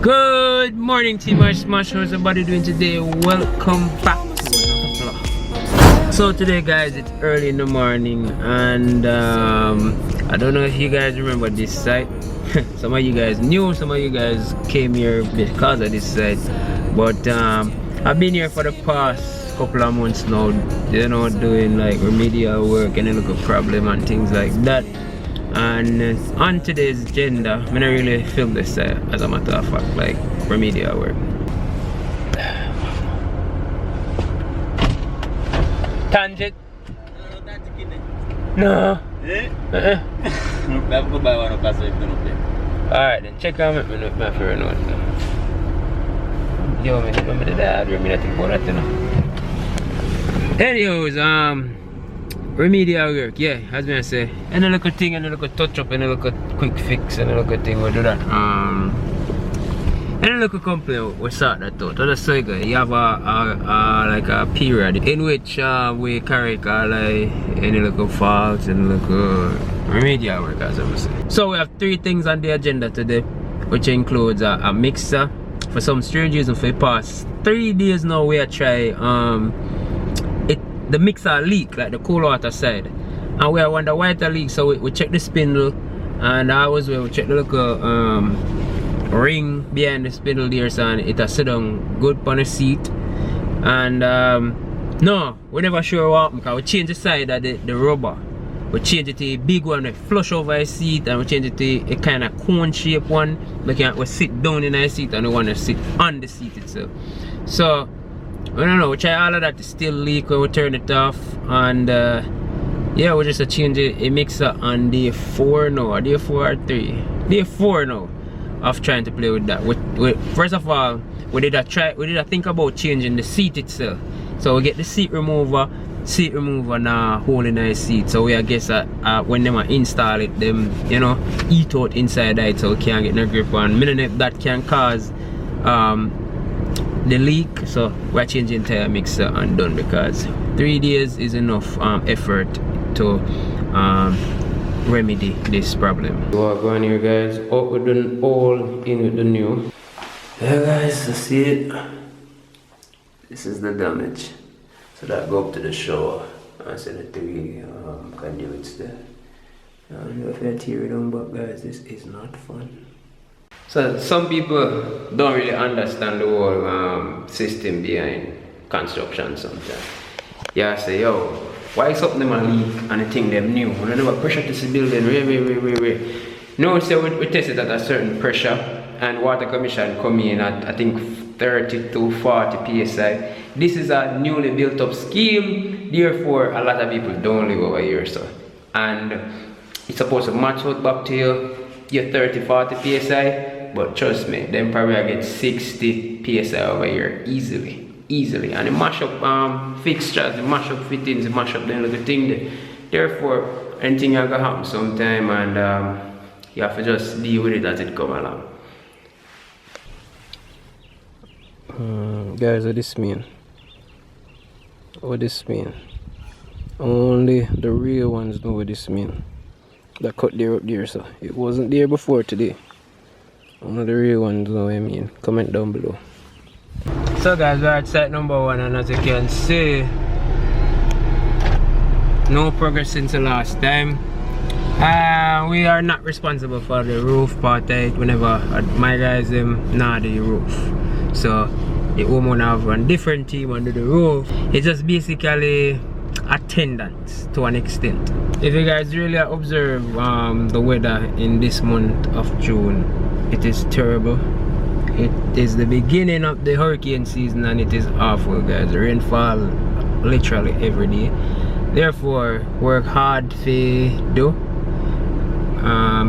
Good morning, team Ismash. How's everybody doing today? Welcome back to another vlog. So today, guys, it's early in the morning, and I don't know if you guys remember this site. Some of you guys knew, some of you guys came here because of this site, but I've been here for the past couple of months now, you know, doing like remedial work and a little problem and things like that. And on today's agenda, I'm not really film this as a matter of fact, like remedial work. Tangent? No. Alright then, check out my favorite note. Yo, man, remember the dad, remember that thing about that, you know? Anyways, remedial work, yeah, as I say, and a little thing, and a little touch up, and a little quick fix, and a little thing, we'll do that. And a little complaint, we sort that out. That's so good. You have like a period in which we correct like any little faults and little remedial work, as I would say. So we have 3 things on the agenda today, which includes a mixer. For some strange reason, for the past 3 days now, we are trying the mixer leak, like the cool water side, and we are wonder why it leak. So we check the spindle, and I was where we check the little ring behind the spindle there, so it has sit down good on the seat. And no, we never sure what happened, because we change the side of the rubber. We change it to a big one, we flush over the seat, and we change it to a kind of cone shape one. We sit down in the seat, and we want to sit on the seat itself. So I don't know, we try all of that to still leak when we turn it off. And yeah, we just change a mixer on day 4 now, or day 4 or 3? Day 4 now of trying to play with that. First of all, we did a think about changing the seat itself. So we get the seat remover now hole in the seat. So we I guess when them install it, them, you know, eat out inside it, so we can't get no grip on. If that can cause the leak, so we're changing the entire mixer and done, because 3 days is enough effort to remedy this problem. So we're going here, guys. Oh, we're doing all in with the new. Yeah, guys, so see it. This is the damage. So that go up to the shower. I said the 3 conduits there. I don't know if I tear it on, but guys, this is not fun. So some people don't really understand the whole system behind construction sometimes. Yeah, I say, yo, why is something them leak and the thing them new? When I never pressure test the building, no, so we test it at a certain pressure, and water commission come in at I think 30 to 40 psi. This is a newly built up scheme, therefore a lot of people don't live over here, so. And it's supposed to match out back to your 30-40 psi. But trust me, them probably get 60 psi over here easily. And the mash up fixtures, the mash up fittings, the mash up the little thing there. Therefore, anything is gonna happen sometime, and you have to just deal with it as it come along. Guys, what this mean? What this mean? Only the real ones know what this mean. That cut there up there, so it wasn't there before today. Only the real ones know what I mean. Comment down below. So guys, we're at site number 1, and as you can see, no progress since the last time. We are not responsible for the roof part of it. Whenever my guys not the roof, so the woman have a different team under the roof. It's just basically attendance to an extent. If you guys really observe the weather in this month of June, it is terrible. It is the beginning of the hurricane season, and it is awful, guys. The rainfall literally every day. Therefore, work hard to do,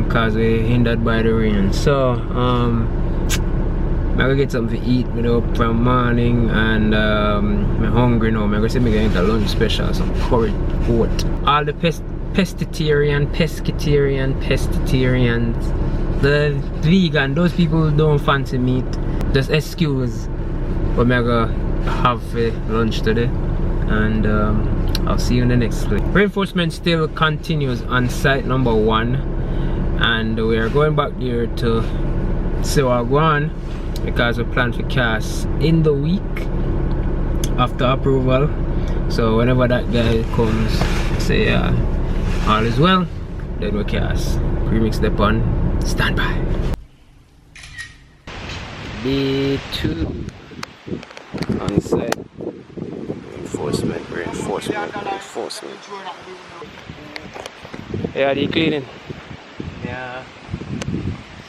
because we're hindered by the rain. So I'm gonna get something to eat up from morning, and I'm hungry now. I'm gonna say I'm gonna get a lunch special, some curry oat. All the pescatarians, the vegan, those people who don't fancy meat, just excuse what I'm gonna have for lunch today. And I'll see you in the next clip. Reinforcement still continues on site number 1, and we are going back there to see what going on. because we plan for cast in the week after approval. So whenever that guy comes, say all is well, then we cast. Remix the pun. Stand by. Day 2 on site. Reinforcement. Yeah, the cleaning. Yeah.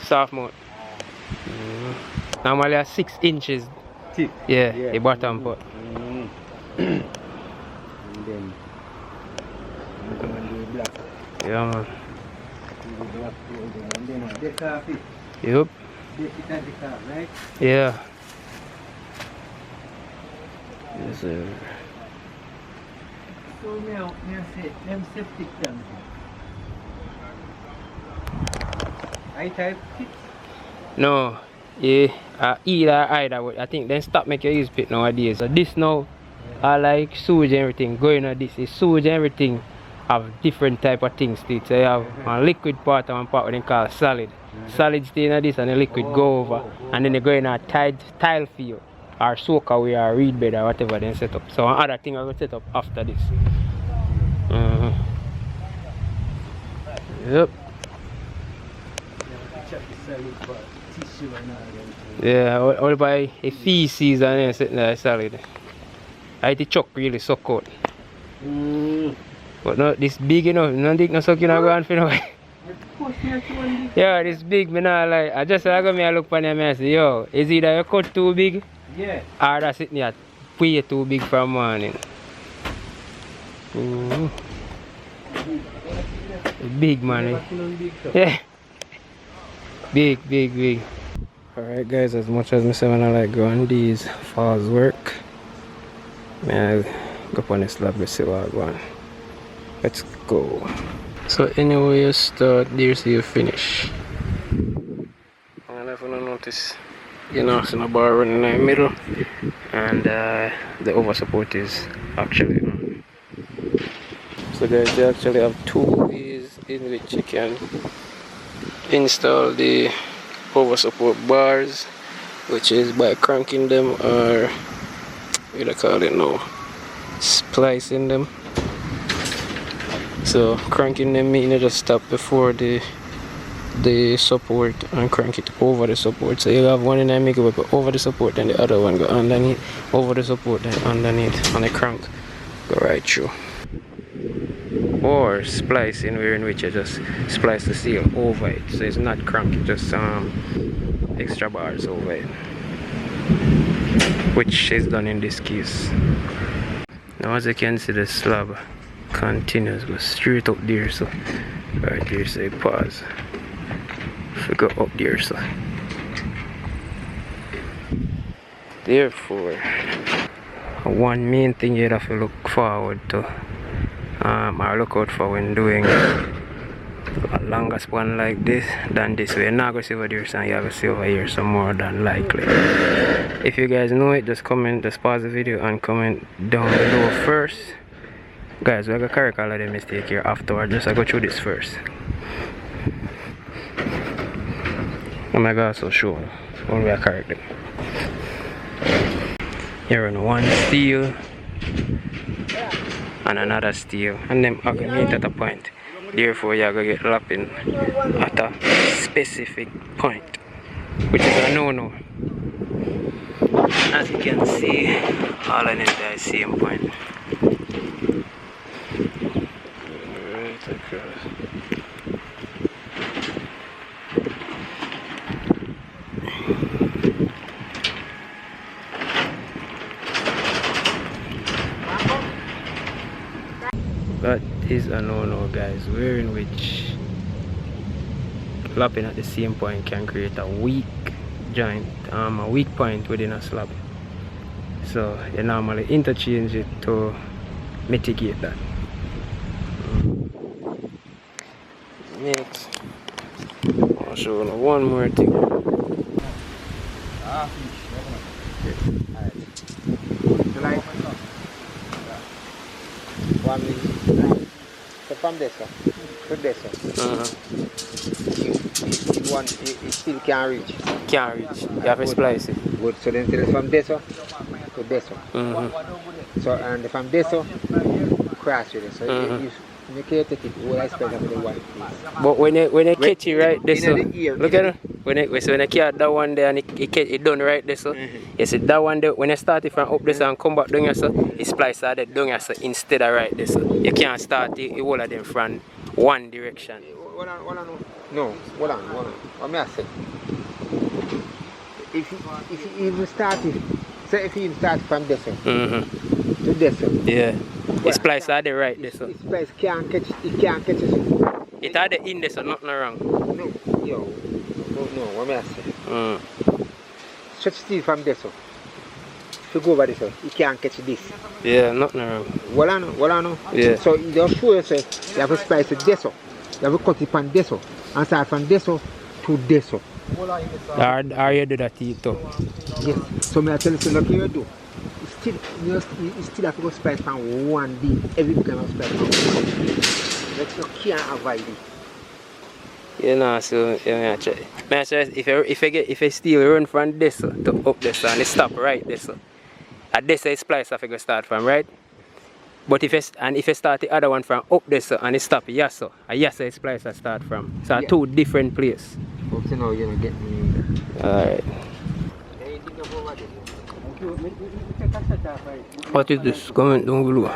Soft mode. Normally a 6 inches. Tip. Yeah, the bottom part. And then I'm going to do black. Yeah, man. And then the car fit. Yup. It has the car, right? Yeah. Yes, sir. So now, say, them septic tanks. I-type pit? No. Yeah. Either way. I think then stop make you use pit nowadays. So this now, I like sewage and everything. Going on this is sewage and everything have different type of things to it. So you have a liquid part and one part what they call solid. Solid stay in this and the liquid go over. And then they go in a tile field or soak away or reed bed or whatever they set up. So another thing I will set up after this. Yep. Yeah, all by a feces and then sitting there solid. I the chuck really suck out. But not this big enough, no dick no suck in a ground for no. Yeah, this big, me not like. I just like me I look on them and say, yo, is either your cut too big? Yeah. Or that's it there way too big for morning. Big man. Yeah. Big. Alright guys, as much as I say when I like going these falls work, man, I go up on the slab to see what I go on. Let's go. So anyway you start, there's you finish. And if you don't notice, you know, it's a bar running in the middle and the over support is actually on. So guys, they actually have 2 ways in which you can install the over support bars, which is by cranking them or what do I call it now, splicing them. So cranking them means you just stop before the support and crank it over the support. So you have one in the middle go over the support and the other one go underneath, over the support then underneath, and the crank go right through. Or splicing, where in which you just splice the steel over it, so it's not crank, just extra bars over it, which is done in this case. Now as you can see, the slab continues, go straight up there, so right there say pause. If we go up there, so therefore one main thing you have to look forward to or look out for when doing a longer span like this than this way. You're not going to see over there, so you have to see over here some more than likely. If you guys know it, just comment, just pause the video and comment down below first. Guys, we're going to correct all of the mistake here afterward. Just I go through this first. Oh my god, so sure when we are correct them. Here on one steel and another steel, and them are going to meet at a point. Therefore you are going to get lapping at a specific point, which is a no-no. As you can see, all of them are the same point. Right across. That is a no-no guys, where in which lapping at the same point can create a weak joint, a weak point within a slab. So you normally interchange it to mitigate that. Next, I'll show you one more thing. So from this one, to this one. one, it still can't reach. Can't reach. You have to splice it. Good. So then tell us from this to this. So and from this cross with it. So you can't take it. All I spend on the one piece. But when you catch it right there, so the ear, look at it. When you catch that one there and it done right there, so you see that one there. When you start it from up there and come back down here, so it splice out that down here, so instead of right there, so you can't start it all of them from one direction. Hold on. No, hold on. What may I say? If you even start it, say if you even start from this one to this one. Yeah. It splice out the right there, so. It splice can't catch it. It had the in there, so nothing wrong. No, what may I say? Stretch steel from this one. If you go over this one, you can't catch this. Yeah, nothing wrong. What I know. Yeah. So it just show you say you have to splice it this one. You have to cut it from this one and start from this one to this one. Or you do that to it too? Yes. So may I tell you so look here you do. You still have to go splice from one D. Every kind of splice from one. But you can't avoid it. You know, so yeah, if I still run from this to up this and it stop right this, at this I splice off I go start from right. But if I start the other one from up this and it stop yes so I splice I start from. So two different places. Okay, now you're gonna get me. Alright. What is this? Comment down below.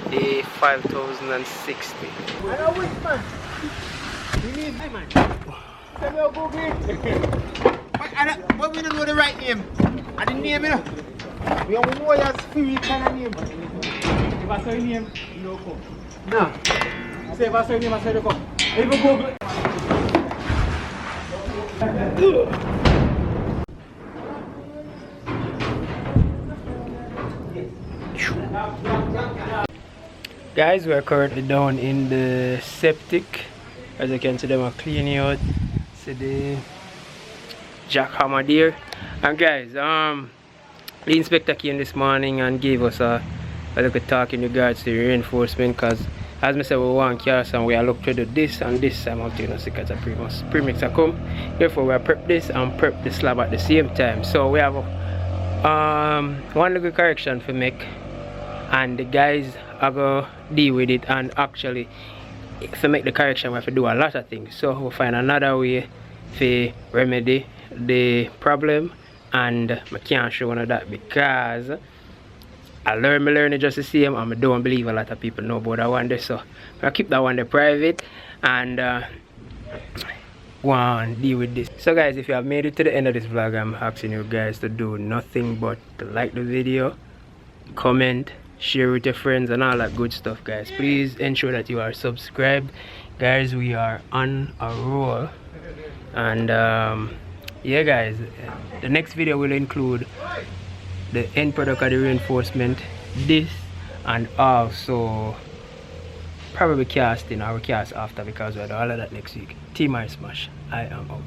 Day 5060. But we don't know the right name. I didn't name it. We only know your spirit kind of name. If I say your name, you don't come. No. I say if I say your name, I say you come. If you Google. Guys, we're currently down in the septic. As you can see, them are cleaning out. See the jackhammer there. And guys, the inspector came this morning and gave us a little talk in regards to reinforcement, because as I said, we want cars and we are looking to do this and this simultaneously because the premix are come. Therefore, we are prep this and prep the slab at the same time. So we have one little correction to make, and the guys are going to deal with it. And actually, to make the correction, we have to do a lot of things. So we'll find another way to remedy the problem, and I can't show one of that because I learn it just the same, and I don't believe a lot of people know about that one there. So I keep that one there private and one deal with this. So guys, if you have made it to the end of this vlog, I'm asking you guys to do nothing but to like the video, comment, share with your friends and all that good stuff. Guys, please ensure that you are subscribed. Guys, we are on a roll. And yeah guys, the next video will include the end product of the reinforcement, this, and also probably casting or cast after, because we'll do all of that next week. Team Ismash, I am out.